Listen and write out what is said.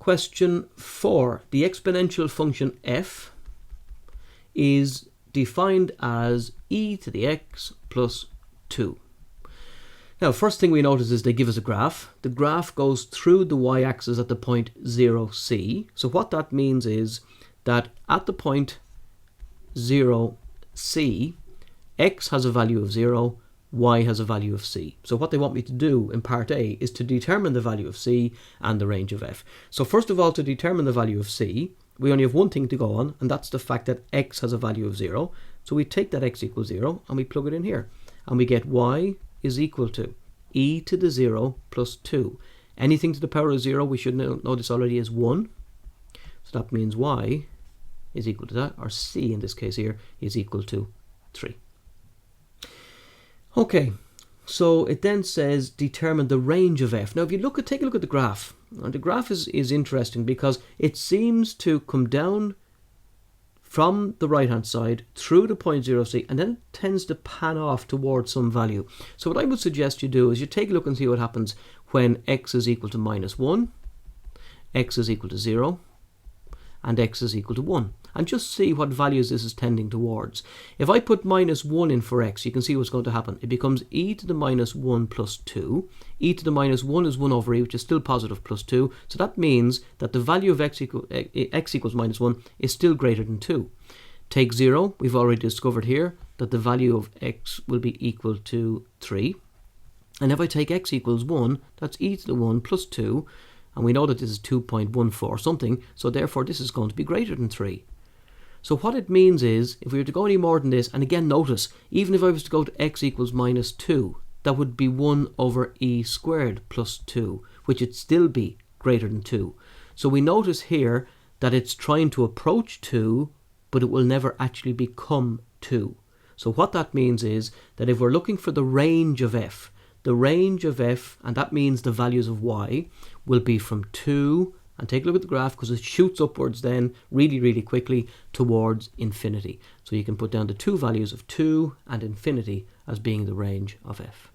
Question 4. The exponential function f is defined as e to the x plus 2. Now, first thing we notice is they give us a graph. The graph goes through the y-axis at the point 0c. So what that means is that at the point 0c, x has a value of 0, y has a value of c. So what they want me to do in part A is to determine the value of c and the range of f. So first of all, to determine the value of c, we only have one thing to go on, and that's the fact that x has a value of 0. So we take that x equals 0 and we plug it in here. And we get y is equal to e to the 0 plus 2. Anything to the power of 0, we should know this already, is 1. So that means y is equal to that, or c in this case here, is equal to 3. Okay, so it then says determine the range of f. Now if you take a look at the graph, and the graph is interesting because it seems to come down from the right hand side through the point 0c, and then it tends to pan off towards some value. So what I would suggest you do is you take a look and see what happens when x is equal to minus 1, x is equal to 0, and x is equal to 1, and just see what values this is tending towards. If I put minus 1 in for x, you can see what's going to happen. It becomes e to the minus 1 plus 2. E to the minus 1 is 1 over e, which is still positive, plus 2. So that means that the value of x equals minus 1 is still greater than 2. Take 0. We've already discovered here that the value of x will be equal to 3. And if I take x equals 1, that's e to the 1 plus 2. And we know that this is 2.14 something, so therefore this is going to be greater than 3. So what it means is, if we were to go any more than this, and again notice, even if I was to go to x equals minus 2, that would be 1 over e squared plus 2, which would still be greater than 2. So we notice here that it's trying to approach 2, but it will never actually become 2. So what that means is that if we're looking for the range of f, and that means the values of y, will be from 2, and take a look at the graph because it shoots upwards then really quickly towards infinity. So you can put down the two values of 2 and infinity as being the range of f.